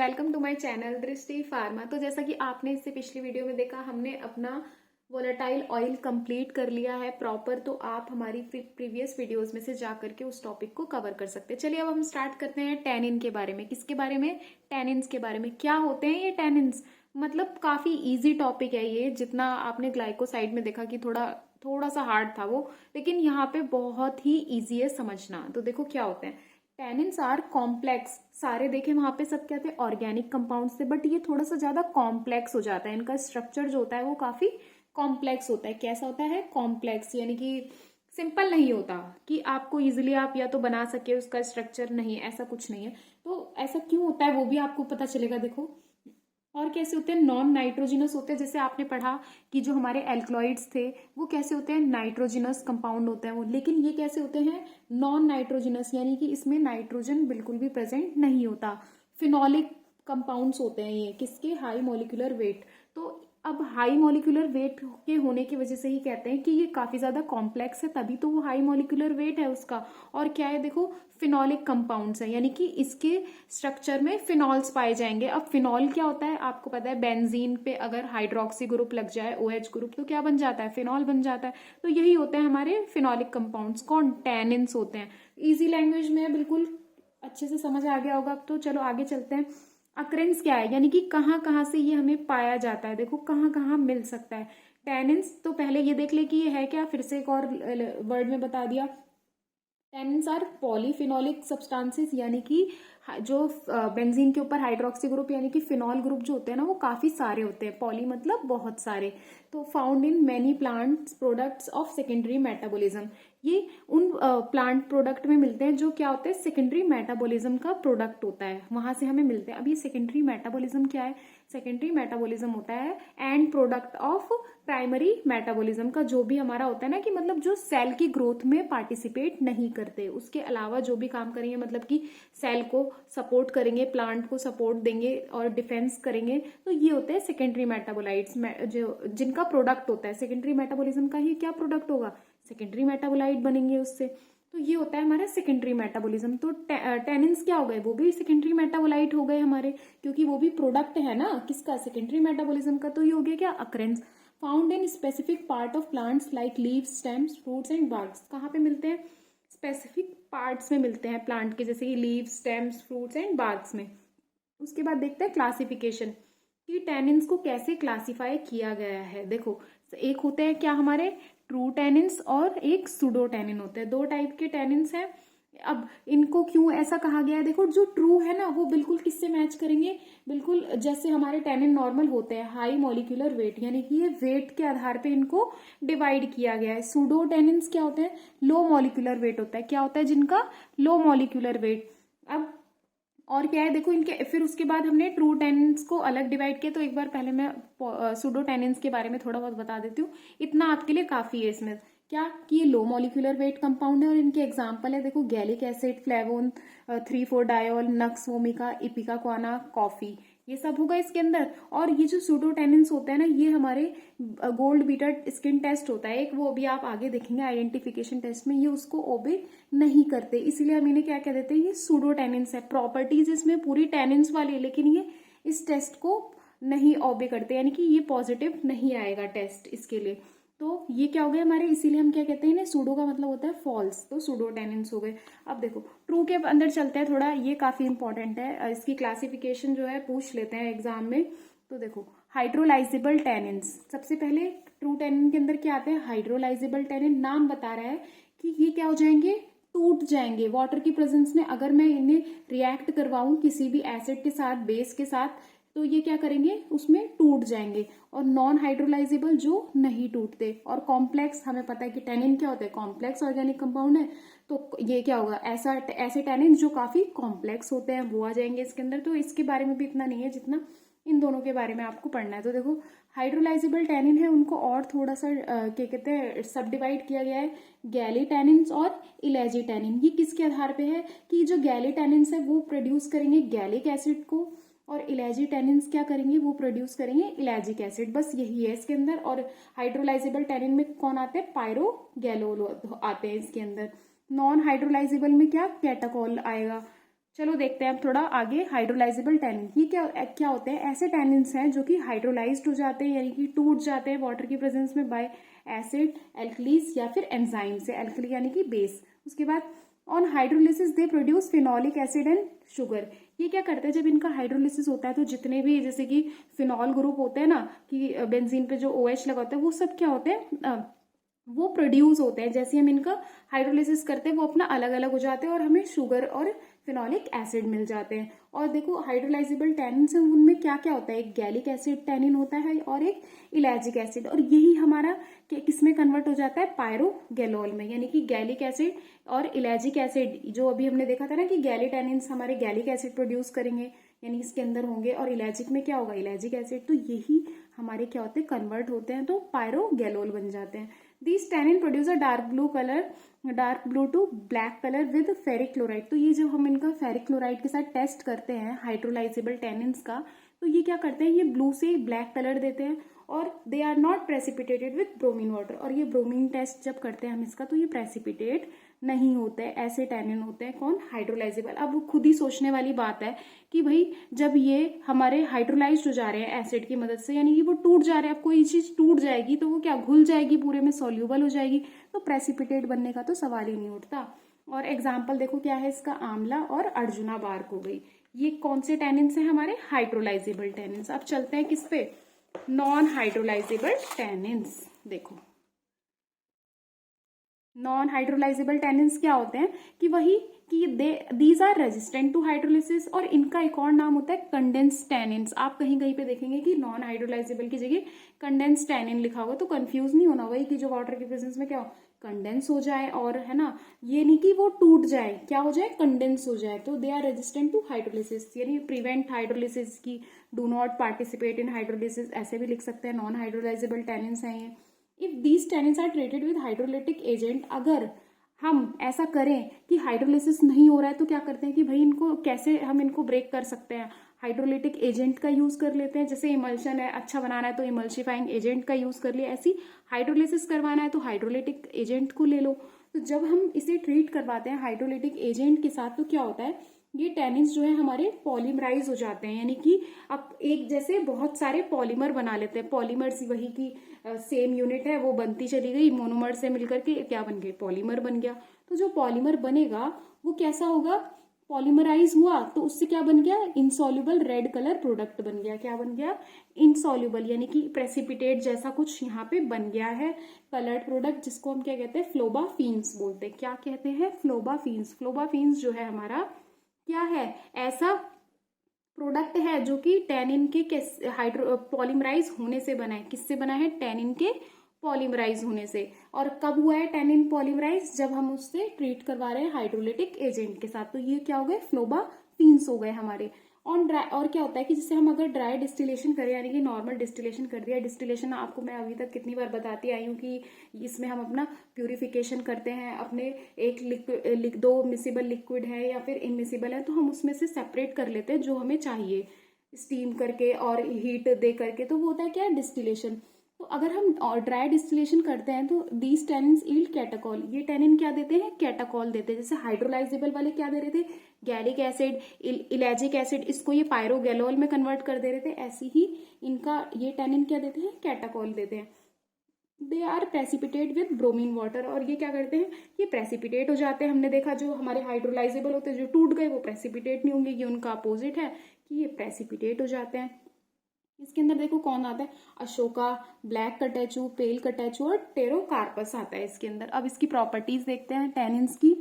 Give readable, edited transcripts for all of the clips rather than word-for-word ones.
Welcome to my channel दृष्टि pharma. तो जैसा कि आपने इससे पिछली वीडियो में देखा, हमने अपना वोलेटाइल ऑयल कंप्लीट कर लिया है प्रॉपर। तो आप हमारी प्रीवियस वीडियोस में से जा करके उस टॉपिक को कवर कर सकते हैं। चलिए अब हम स्टार्ट करते हैं टैनिन के बारे में। किसके बारे में? टैनिन्स के बारे में। क्या होते हैं ये टैनिन्स? मतलब काफी इजी टॉपिक है ये। जितना आपने ग्लाइकोसाइड में देखा कि थोड़ा थोड़ा सा हार्ड था वो, लेकिन यहाँ पे बहुत ही इजी है समझना। तो देखो क्या होते हैं। Tannins are complex. सारे देखे वहां पे सब क्या थे? ऑर्गेनिक कंपाउंड्स थे, बट ये थोड़ा सा ज्यादा कॉम्प्लेक्स हो जाता है। इनका स्ट्रक्चर जो होता है वो काफी कॉम्प्लेक्स होता है। कैसा होता है? कॉम्प्लेक्स, यानी कि सिंपल नहीं होता कि आपको इजिली आप या तो बना सके उसका स्ट्रक्चर। नहीं, ऐसा कुछ नहीं है। तो ऐसा क्यों होता है वो भी आपको पता चलेगा। देखो और कैसे होते हैं? नॉन नाइट्रोजिनस होते हैं। जैसे आपने पढ़ा कि जो हमारे एल्कलॉइड्स थे वो कैसे होते हैं? नाइट्रोजिनस कंपाउंड होते हैं वो। लेकिन ये कैसे होते हैं? नॉन नाइट्रोजिनस, यानी कि इसमें नाइट्रोजन बिल्कुल भी प्रेजेंट नहीं होता। फिनोलिक कंपाउंड्स होते हैं ये। किसके? High molecular weight. तो अब हाई मॉलिक्यूलर वेट के होने की वजह से ही कहते हैं कि ये काफी ज्यादा कॉम्प्लेक्स है, तभी तो वो हाई मॉलिक्यूलर वेट है उसका। और क्या है? देखो फिनोलिक कंपाउंड्स है, यानी कि इसके स्ट्रक्चर में फिनॉल्स पाए जाएंगे। अब फिनॉल क्या होता है आपको पता है? बेंजीन पे अगर हाइड्रोक्सी ग्रुप लग जाए, OH ग्रुप, तो क्या बन जाता है? फिनॉल बन जाता है। तो यही होते हैं हमारे फिनोलिक कंपाउंड्स। कौन? टैनिन्स होते हैं। इजी लैंग्वेज में बिल्कुल अच्छे से समझ आ गया होगा। अब तो चलो आगे चलते हैं। अक्रेंस क्या है? यानी कि कहाँ कहाँ से ये हमें पाया जाता है। देखो कहाँ कहाँ मिल सकता है टैनिन्स। तो पहले ये देख ले कि ये है क्या। फिर से एक और वर्ड में बता दिया। टैनिन्स आर पॉलीफिनोलिक सब्सटेंसेस, यानी कि जो बेंजीन के ऊपर हाइड्रोक्सी ग्रुप यानी कि फिनॉल ग्रुप जो होते हैं ना, वो काफी सारे होते हैं। पॉली मतलब बहुत सारे। तो found in many plants products of secondary metabolism. ये उन प्लांट प्रोडक्ट में मिलते हैं जो क्या होते हैं? सेकेंडरी मेटाबॉलिज्म का प्रोडक्ट होता है, वहां से हमें मिलते हैं। अब ये सेकेंडरी मेटाबॉलिज्म क्या है? सेकेंडरी मेटाबॉलिज्म होता है and product of primary metabolism का। जो भी हमारा होता है ना, कि मतलब जो सेल की ग्रोथ में पार्टिसिपेट नहीं करते, उसके अलावा जो भी काम करेंगे, मतलब कि सेल को सपोर्ट करेंगे, प्लांट को सपोर्ट देंगे और डिफेंस करेंगे, तो ये होते हैं सेकेंडरी मेटाबोलाइट्स। जो जिनका प्रोडक्ट होता है सेकेंडरी मेटाबॉलिज्म का ही क्या प्रोडक्ट होगा? सेकेंडरी मेटाबोलाइट बनेंगे उससे। तो ये होता है हमारा सेकेंडरी मेटाबॉलिज्म। तो टैनिन्स क्या हो गए? वो भी सेकेंडरी मेटाबोलाइट हो गए हमारे, क्योंकि वो भी प्रोडक्ट है ना किसका? सेकेंडरी मेटाबॉलिज्म का। तो ये हो गया क्या? Occurrence. Found in specific part of plants like leaves, stems, fruits and birds. कहाँ पे मिलते हैं? स्पेसिफिक पार्ट्स में मिलते हैं प्लांट के, जैसे कि leaves, stems, fruits and barks में। उसके बाद देखते हैं क्लासिफिकेशन कि टैनिन्स को कैसे क्लासिफाई किया गया है। देखो एक होते हैं क्या हमारे? ट्रू टैनिन्स और एक सुडो टैनिन होते हैं। दो टाइप के टैनिन्स हैं। अब इनको क्यों ऐसा कहा गया है? देखो जो ट्रू है ना, वो बिल्कुल किससे मैच करेंगे? बिल्कुल जैसे हमारे टैनिन नॉर्मल होते हैं, हाई मॉलिक्यूलर वेट, यानी कि ये वेट के आधार पे इनको डिवाइड किया गया है। सुडो टैनिन्स क्या होते हैं? लो मॉलिक्यूलर वेट होता है। क्या होता है जिनका? Low molecular weight. अब और क्या है? देखो इनके फिर उसके बाद हमने ट्रू टैनिन्स को अलग डिवाइड किया। तो एक बार पहले मैं सुडो टैनिन्स के बारे में थोड़ा बहुत बता देती हूँ, इतना आपके लिए काफी है इसमें। क्या कि ये लो मॉलिक्यूलर वेट कंपाउंड है और इनके एग्जांपल है देखो gallic acid, flavone, 3,4 diol, nux vomica, ipecacuanha, coffee, ये सब होगा इसके अंदर। और ये जो सूडोटेनिन्स होते हैं ना, ये हमारे गोल्ड बीटर स्किन टेस्ट होता है एक, वो भी आप आगे देखेंगे आइडेंटिफिकेशन टेस्ट में, ये उसको ओबे नहीं करते, इसीलिए हम इन्हें क्या कह देते हैं? ये सूडोटेनिन्स है। प्रॉपर्टीज इसमें पूरी टेनिन्स वाली, लेकिन ये इस टेस्ट को नहीं ओबे करते, यानी कि ये पॉजिटिव नहीं आएगा टेस्ट इसके लिए। तो ये क्या हो गया हमारे? इसीलिए हम क्या कहते हैं? सूडो का मतलब होता है फॉल्स, तो सूडोटेनिन्स हो गए। अब देखो ट्रू के अंदर चलते हैं थोड़ा, ये काफी इंपॉर्टेंट है। इसकी क्लासिफिकेशन जो है पूछ लेते हैं एग्जाम में। तो देखो हाइड्रोलाइजेबल टैनिन्स, सबसे पहले ट्रू टैनिन के अंदर क्या आते हैं? Hydrolysable tannin. नाम बता रहा है कि ये क्या हो जाएंगे? टूट जाएंगे वाटर की प्रेजेंस में। अगर मैं इन्हें रिएक्ट करवाऊं किसी भी एसिड के साथ, बेस के साथ, तो ये क्या करेंगे? उसमें टूट जाएंगे। और नॉन हाइड्रोलाइजेबल जो नहीं टूटते। और कॉम्प्लेक्स, हमें पता है कि टैनिन क्या होता है? कॉम्प्लेक्स ऑर्गेनिक कंपाउंड है। तो ये क्या होगा? ऐसे टैनिन जो काफी कॉम्प्लेक्स होते हैं वो आ जाएंगे इसके अंदर। तो इसके बारे में भी इतना नहीं है जितना इन दोनों के बारे में आपको पढ़ना है। तो देखो हाइड्रोलाइजेबल टैनिन है, उनको और थोड़ा सा क्या कहते हैं, सब डिवाइड किया गया है, गैली टैनिन्स और इलेजी टैनिन। ये किसके आधार पे है? कि जो गैली टैनिन्स है वो प्रोड्यूस करेंगे गैलिक एसिड को, और इलेजी टैनिन्स क्या करेंगे? वो प्रोड्यूस करेंगे इलेजिक एसिड। बस यही है इसके अंदर। और हाइड्रोलाइजेबल टैनिन में कौन आते हैं? पायरो गैलोल आते हैं इसके अंदर। नॉन हाइड्रोलाइजेबल में क्या? कैटाकोल आएगा। चलो देखते हैं अब थोड़ा आगे हाइड्रोलाइजेबल टैनिन। ये क्या क्या होते हैं? ऐसे टैनिन्स हैं जो कि हाइड्रोलाइज्ड हो जाते हैं, यानी कि टूट जाते हैं वाटर की प्रेजेंस में बाय एसिड, एल्कलीज या फिर एंजाइम से। एल्कली यानी कि बेस। उसके बाद on hydrolysis they produce phenolic acid and sugar. ये क्या करते हैं? जब इनका हाइड्रोलिसिस होता है तो जितने भी जैसे कि फिनॉल ग्रुप होते हैं ना, कि बेंजीन पे जो OH लगा होता है, वो सब क्या होते हैं, वो प्रोड्यूस होते हैं। जैसे हम इनका हाइड्रोलिसिस करते हैं वो अपना अलग अलग हो जाते हैं और हमें शुगर और फिनोलिक एसिड मिल जाते हैं। और देखो हाइड्रोलाइजेबल टैनिन से उनमें क्या क्या होता है? एक गैलिक एसिड टैनिन होता है और एक इलैजिक एसिड, और यही हमारा किसमें कन्वर्ट हो जाता है? पायरोगेलोल में। यानी कि गैलिक एसिड और इलैजिक एसिड, जो अभी हमने देखा था ना कि गैलीटैनिन्स हमारे गैलिक एसिड प्रोड्यूस करेंगे, यानी इसके अंदर होंगे, और इलैजिक में क्या होगा? इलैजिक एसिड। तो यही हमारे क्या होते हैं? कन्वर्ट होते हैं तो पायरोगेलोल बन जाते हैं। These tannin produce a dark blue to black color with ferric chloride। तो ये जब हम इनका फेरिक क्लोराइड के साथ टेस्ट करते हैं हाइड्रोलाइजेबल टैनिन्स का, तो ये क्या करते हैं? ये ब्लू से ब्लैक कलर देते हैं और they are not precipitated with bromine water. और ये ब्रोमीन टेस्ट जब करते हैं हम इसका, तो ये प्रेसिपिटेट नहीं होते। ऐसे टैनिन होते हैं कौन? हाइड्रोलाइजेबल। अब खुद ही सोचने वाली बात है कि भाई जब ये हमारे हाइड्रोलाइज्ड हो जा रहे हैं एसिड की मदद से, यानी कि वो टूट जा रहे हैं। अब कोई चीज टूट जाएगी तो वो क्या घुल जाएगी, पूरे में सॉल्यूबल हो जाएगी, तो प्रेसिपिटेट बनने का तो सवाल ही नहीं उठता। और एग्जाम्पल देखो क्या है इसका? आंवला और अर्जुना बार्क हो गई। ये कौन से टैनिन्स हैं? हमारे हाइड्रोलाइजेबल टैनिन्स। अब चलते हैं किस पे? Non hydrolysable tannins. देखो नॉन हाइड्रोलाइजेबल टैनिन्स क्या होते हैं? कि वही कि these are resistant to hydrolysis, और इनका एक और नाम होता है कंडेंस टैनिन्स। आप कहीं कहीं पे देखेंगे कि नॉन हाइड्रोलाइजेबल की जगह कंडेंस टैनिन लिखा होगा, तो कंफ्यूज नहीं होना। वही कि जो वाटर की प्रेजेंस में क्या हो? कंडेंस हो जाए, और है ना, ये नहीं कि वो टूट जाए, क्या हो जाए? कंडेंस हो जाए। तो they are resistant to hydrolysis, यानी प्रिवेंट हाइड्रोलिसिस की, do not participate in hydrolysis, ऐसे भी लिख सकते हैं। नॉन हाइड्रोलाइजेबल टैनिन्स हैं ये। If these tannins are treated with hydrolytic agent, अगर हम ऐसा करें कि हाइड्रोलिसिस नहीं हो रहा है, तो क्या करते हैं कि भाई इनको कैसे हम इनको ब्रेक कर सकते हैं? हाइड्रोलिटिक एजेंट का यूज कर लेते हैं। जैसे इमल्शन है, अच्छा बनाना है तो इमल्शिफाइंग एजेंट का यूज कर लिया। ऐसी हाइड्रोलिसिस करवाना है तो हाइड्रोलिटिक एजेंट को ले लो। तो जब हम इसे ट्रीट करवाते हैं हाइड्रोलिटिक एजेंट के साथ, तो क्या होता है? ये टैनिन्स जो है हमारे पॉलीमराइज हो जाते हैं, यानी कि अब एक जैसे बहुत सारे पॉलीमर बना लेते हैं। पॉलीमर्स वही की सेम यूनिट है, वो बनती चली गई, मोनोमर से मिलकर के क्या बन गए? पॉलीमर बन गया। तो जो पॉलीमर बनेगा वो कैसा होगा? पॉलीमराइज हुआ तो उससे क्या बन गया? इनसॉल्युबल रेड कलर प्रोडक्ट बन गया। क्या बन गया? इनसॉल्युबल, यानी कि प्रेसिपिटेट जैसा कुछ यहाँ पे बन गया है कलर्ड प्रोडक्ट, जिसको हम क्या कहते हैं? फ्लोबाफीन्स बोलते हैं। क्या कहते हैं? फ्लोबाफीन्स। फ्लोबाफीन्स जो है हमारा क्या है? ऐसा प्रोडक्ट है जो कि टैनिन के हाइड्रो पॉलीमराइज होने से बना है। किससे बना है? टैनिन के पॉलीमराइज होने से। और कब हुआ है टैनिन पॉलीमराइज? जब हम उससे ट्रीट करवा रहे हैं हाइड्रोलिटिक एजेंट के साथ। तो ये क्या हो गए? फ्लोबाफीन्स हो गए हमारे। ऑन ड्राई, और क्या होता है कि जैसे हम अगर ड्राई डिस्टिलेशन करें, यानी कि नॉर्मल डिस्टिलेशन कर दिया। डिस्टिलेशन आपको मैं अभी तक कितनी बार बताती आई हूँ कि इसमें हम अपना प्यूरिफिकेशन करते हैं। अपने एक दो मिसिबल लिक्विड है या फिर इनमिसिबल है, तो हम उसमें से सेपरेट कर लेते हैं जो हमें चाहिए, स्टीम करके और हीट दे करके। तो वो होता है क्या? डिस्टिलेशन। तो अगर हम ड्राई डिस्टिलेशन करते हैं तो दीज टैनिन्स यील्ड कैटाकॉल। ये टैनिन क्या देते हैं? कैटाकॉल देते हैं। जैसे हाइड्रोलाइजेबल वाले क्या दे रहे थे? गैलिक एसिड, इलैजिक एसिड, इसको ये पायरोगेलोल में कन्वर्ट कर दे रहे थे। ऐसे ही इनका ये टैनिन क्या देते हैं? कैटाकॉल देते हैं। They are precipitate with bromine water, और ये क्या करते हैं? ये प्रेसिपिटेट हो जाते हैं। हमने देखा जो हमारे हाइड्रोलाइजेबल होते हैं जो टूट गए वो प्रेसिपिटेट नहीं होंगे, ये उनका अपोजिट है कि ये प्रेसिपिटेट हो जाते हैं। इसके अंदर देखो कौन आता है? अशोका, ब्लैक कटैचू, पेल कटैचू और टेरोकार्पस आता है इसके अंदर। अब इसकी प्रॉपर्टीज देखते हैं टैनिन्स की।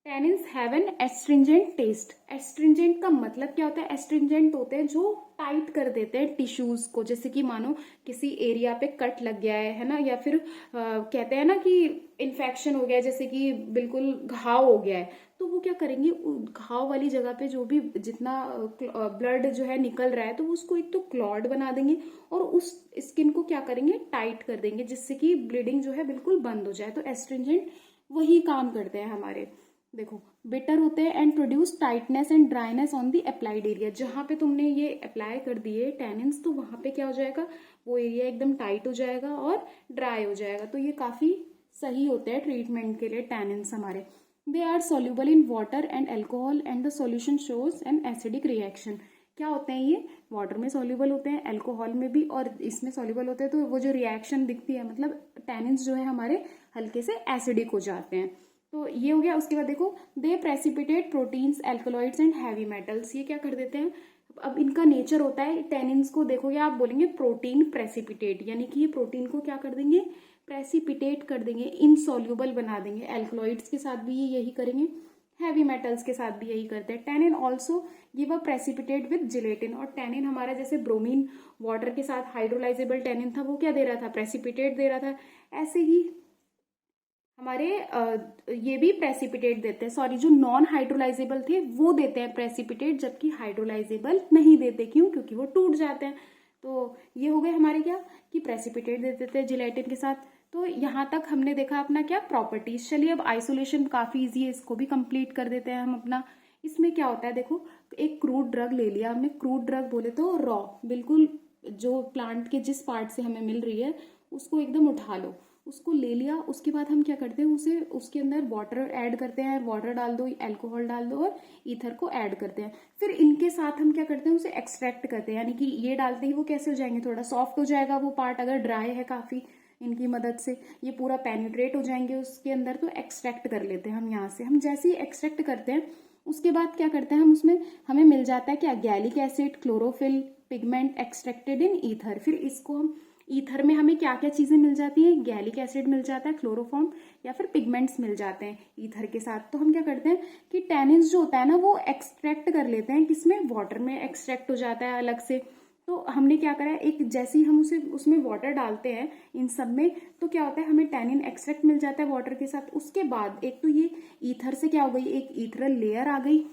Tannins have an astringent taste. Astringent का मतलब क्या होता है? एस्ट्रिंजेंट होते हैं जो टाइट कर देते हैं टिश्यूज को। जैसे कि मानो किसी एरिया पे कट लग गया है ना, या फिर कहते हैं ना कि इन्फेक्शन हो गया है, जैसे कि बिल्कुल घाव हो गया है, तो वो क्या करेंगे? घाव वाली जगह पे जो भी जितना ब्लड जो है निकल रहा है, तो उसको एक तो क्लॉट बना देंगे और उस स्किन को क्या करेंगे? टाइट कर देंगे, जिससे कि ब्लीडिंग जो है बिल्कुल बंद हो जाए। तो एस्ट्रिंजेंट वही काम करते हैं हमारे। देखो बिटर होते हैं and produce tightness and dryness on the applied area. जहां पे तुमने ये अप्लाई कर दिए टैनिन्स, तो वहां पे क्या हो जाएगा? वो एरिया एकदम टाइट हो जाएगा और ड्राई हो जाएगा। तो ये काफी सही होते हैं ट्रीटमेंट के लिए टैनिन्स हमारे। They are soluble in water and alcohol and the solution shows an acidic reaction. क्या होते हैं ये? वाटर में सॉल्युबल होते हैं, एल्कोहल में भी, और इसमें सॉल्युबल होते हैं। तो वो जो रिएक्शन दिखती है, मतलब टैनिन्स जो है हमारे हल्के से एसिडिक हो जाते हैं। तो ये हो गया। उसके बाद देखो, they precipitate proteins, alkaloids and heavy metals. ये क्या कर देते हैं? अब इनका नेचर होता है, टेनिन्स को देखोगे आप बोलेंगे प्रोटीन प्रेसिपिटेट, यानी कि ये प्रोटीन को क्या कर देंगे? प्रेसिपिटेट कर देंगे, इनसॉल्युबल बना देंगे। एल्कलॉइड्स के साथ भी ये यही करेंगे, हैवी मेटल्स के साथ भी यही करते हैं। Tannin also give a precipitate with gelatin. और टैनिन हमारा जैसे ब्रोमीन वाटर के साथ हाइड्रोलाइजेबल टैनिन था, वो क्या दे रहा था? प्रेसिपिटेट दे रहा था। ऐसे ही हमारे ये भी प्रेसिपिटेट देते हैं, सॉरी, जो नॉन हाइड्रोलाइजेबल थे वो देते हैं प्रेसिपिटेट, जबकि हाइड्रोलाइजेबल नहीं देते। क्यों? क्योंकि वो टूट जाते हैं। तो ये हो गए हमारे क्या, कि प्रेसिपिटेट दे देते हैं जिलेटिन के साथ। तो यहाँ तक हमने देखा अपना क्या, प्रॉपर्टीज। चलिए अब आइसोलेशन काफी इजी है, इसको भी कंप्लीट कर देते हैं हम अपना। इसमें क्या होता है, देखो, एक क्रूड ड्रग ले लिया हमने। क्रूड ड्रग बोले तो रॉ, बिल्कुल जो प्लांट के जिस पार्ट से हमें मिल रही है उसको एकदम उठा लो, उसको ले लिया। उसके बाद हम क्या करते हैं, उसे उसके अंदर वाटर ऐड करते हैं, वाटर डाल दो, अल्कोहल डाल दो और ईथर को ऐड करते हैं। फिर इनके साथ हम क्या करते हैं, उसे एक्सट्रैक्ट करते हैं, यानी कि ये डालते ही वो कैसे हो जाएंगे, थोड़ा सॉफ्ट हो जाएगा वो पार्ट, अगर ड्राई है काफी, इनकी मदद से ये पूरा पेनिट्रेट हो जाएंगे उसके अंदर। तो एक्सट्रैक्ट कर लेते हैं हम यहाँ से। हम जैसे ही एक्सट्रैक्ट करते हैं उसके बाद क्या करते हैं हम, उसमें हमें मिल जाता है क्या, gallic acid, chlorophyll, pigment extracted in ether. फिर इसको हम ईथर में हमें क्या क्या चीजें मिल जाती हैं, गैलिक एसिड मिल जाता है, क्लोरोफॉर्म या फिर पिगमेंट्स मिल जाते हैं ईथर के साथ। तो हम क्या करते हैं कि टैनिन्स जो होता है ना वो एक्सट्रैक्ट कर लेते हैं, किसमें, वाटर में एक्सट्रैक्ट हो जाता है अलग से। तो हमने क्या करा है, एक जैसे ही हम उसे उसमें वाटर डालते हैं इन सब में, तो क्या होता है, हमें टैनिन एक्सट्रैक्ट मिल जाता है वाटर के साथ। उसके बाद एक तो ये ईथर से क्या हो गई, एक ईथरल लेयर आ गई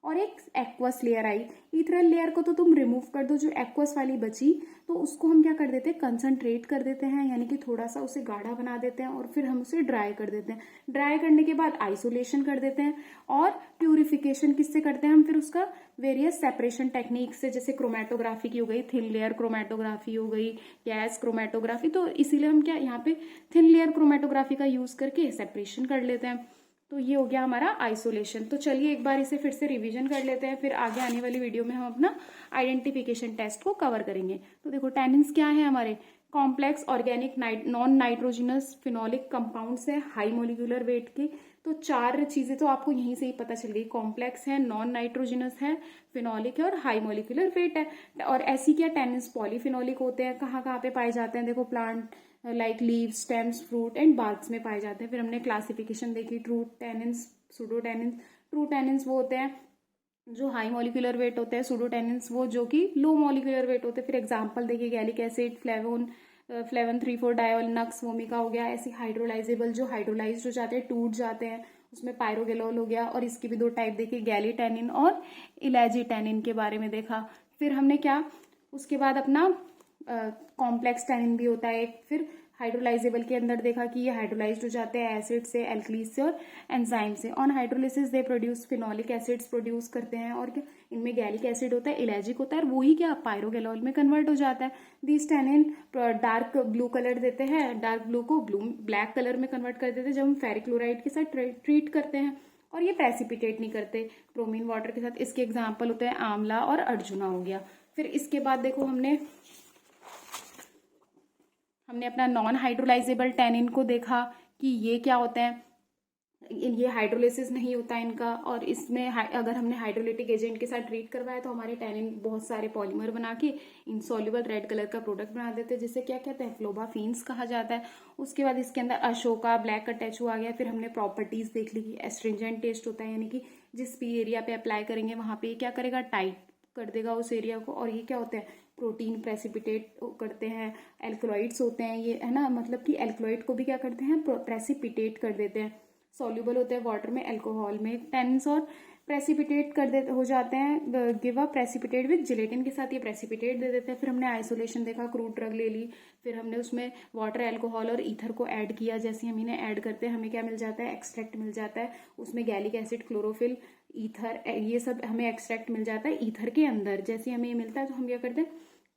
और एक aqueous layer I. Ethereal layer को तो तुम रिमूव कर दो, जो एक्वस वाली बची तो उसको हम क्या कर देते हैं, कंसंट्रेट कर देते हैं, यानी कि थोड़ा सा उसे गाढ़ा बना देते हैं और फिर हम उसे ड्राई कर देते हैं। ड्राई करने के बाद आइसोलेशन कर देते हैं और प्यूरिफिकेशन किससे करते हैं हम, फिर उसका वेरियस सेपरेशन टेक्निक से, जैसे क्रोमेटोग्राफी की हो गई, थिन लेयर क्रोमेटोग्राफी हो गई, गैस क्रोमेटोग्राफी। तो इसीलिए हम क्या यहाँ पे थिन लेयर क्रोमेटोग्राफी का यूज करके सेपरेशन कर लेते हैं। तो ये हो गया हमारा आइसोलेशन। तो चलिए एक बार इसे फिर से रिवीजन कर लेते हैं, फिर आगे आने वाली वीडियो में हम अपना आइडेंटिफिकेशन टेस्ट को कवर करेंगे। तो देखो, टैनिन्स क्या है हमारे, complex organic non nitrogenous phenolic compounds है, हाई मोलिकुलर वेट के। तो चार चीजें तो आपको यहीं से ही पता चल गई, कॉम्प्लेक्स है, नॉन नाइट्रोजिनस है, फिनोलिक है और हाई मोलिकुलर वेट है। और ऐसी क्या, टैनिन्स पॉलीफिनोलिक होते हैं। कहाँ कहाँ पे पाए जाते हैं, देखो, plant like leaves, stems, fruit and barks में पाए जाते हैं। फिर हमने क्लासिफिकेशन देखी, true tannins, pseudo tannins. True tannins वो होते हैं जो हाई मॉलिक्यूलर वेट होते हैं, सूडो टैनिन्स वो जो कि लो मॉलिक्यूलर वेट होते हैं। फिर एग्जांपल देखिए, gallic acid, flavan 3,4 diol, nux vomica हो गया। ऐसे हाइड्रोलाइजेबल जो हाइड्रोलाइज हो जाते हैं, टूट जाते हैं, उसमें पायरोगेलोल हो गया। और इसकी भी दो टाइप देखी, गैली टैनिन और इलेजी टैनिन के बारे में देखा। फिर हमने क्या, उसके बाद अपना कॉम्प्लेक्स टैनिन भी होता है एक। फिर हाइड्रोलाइजेबल के अंदर देखा कि ये हाइड्रोलाइज्ड हो जाते हैं एसिड से, एल्कलीज से और एंजाइम से। On hydrolysis they produce phenolic acids produce करते हैं। और क्या, इनमें गैलिक एसिड होता है, इलेजिक होता है, और वही क्या पायरोगेलोल में कन्वर्ट हो जाता है। This tannin dark blue colour देते हैं, डार्क ब्लू को ब्लैक कलर में कन्वर्ट कर देते हैं जब हम फेरिक्लोराइड के साथ ट्रीट करते हैं। और ये प्रेसिपिटेट नहीं करते ब्रोमीन वाटर के साथ। इसके एग्जाम्पल होते हैं आंवला और अर्जुना हो गया। फिर इसके बाद देखो, हमने अपना नॉन हाइड्रोलाइजेबल टैनिन को देखा कि ये क्या होते हैं, ये हाइड्रोलिसिस नहीं होता इनका। और इसमें अगर हमने हाइड्रोलिटिक एजेंट के साथ ट्रीट करवाया तो हमारे टैनिन बहुत सारे पॉलीमर बना के इनसॉल्युबल रेड कलर का प्रोडक्ट बना देते हैं, जिसे क्या कहते हैं, फ्लोबाफीन्स कहा जाता है। उसके बाद इसके अंदर अशोका, ब्लैक कटेचू आ गया। फिर हमने प्रॉपर्टीज देख ली कि एस्ट्रिंजेंट टेस्ट होता है, यानी कि जिस भी एरिया पे अप्लाई करेंगे वहां पे क्या करेगा, टाइट कर देगा उस एरिया को। और ये क्या होता है, प्रोटीन प्रेसिपिटेट करते हैं। एल्कलॉइड्स होते हैं ये, है ना, मतलब कि एल्कलॉइड को भी क्या करते हैं, प्रेसिपिटेट कर देते हैं। सॉल्युबल होते हैं वाटर में, अल्कोहल में। टैनिन्स और प्रेसिपिटेट कर देते हो जाते हैं, give a precipitate with gelatin के साथ ये प्रेसिपिटेट दे देते हैं। फिर हमने आइसोलेशन देखा, क्रूड ड्रग ले ली, फिर हमने उसमें वाटर, अल्कोहल और ईथर को ऐड किया। जैसे हम इन्हें ऐड करते हैं हमें क्या मिल जाता है, एक्सट्रैक्ट मिल जाता है। उसमें गैलिक एसिड, क्लोरोफिल, ईथर, ये सब हमें एक्सट्रैक्ट मिल जाता है ईथर के अंदर। जैसे हमें ये मिलता है तो हम क्या करते हैं,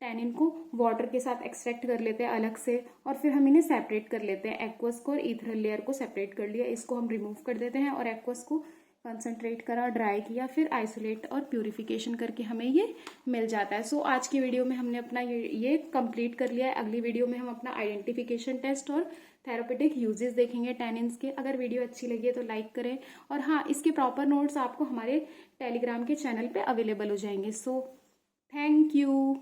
टैनिन को वाटर के साथ एक्सट्रैक्ट कर लेते हैं अलग से, और फिर हम इन्हें सेपरेट कर लेते हैं। एक्वस को और ईथरल लेयर को सेपरेट कर लिया, इसको हम रिमूव कर देते हैं और एक्वस को कंसंट्रेट करा, ड्राई किया, फिर आइसोलेट और प्यूरिफिकेशन करके हमें ये मिल जाता है। सो आज की वीडियो में हमने अपना ये कंप्लीट कर लिया है। अगली वीडियो में हम अपना आइडेंटिफिकेशन टेस्ट और थेरापेटिक यूजेस देखेंगे टैनिन्स के। अगर वीडियो अच्छी लगी है तो लाइक करें, और हाँ, इसके प्रॉपर नोट्स आपको हमारे टेलीग्राम के चैनल पे अवेलेबल हो जाएंगे। So thank you.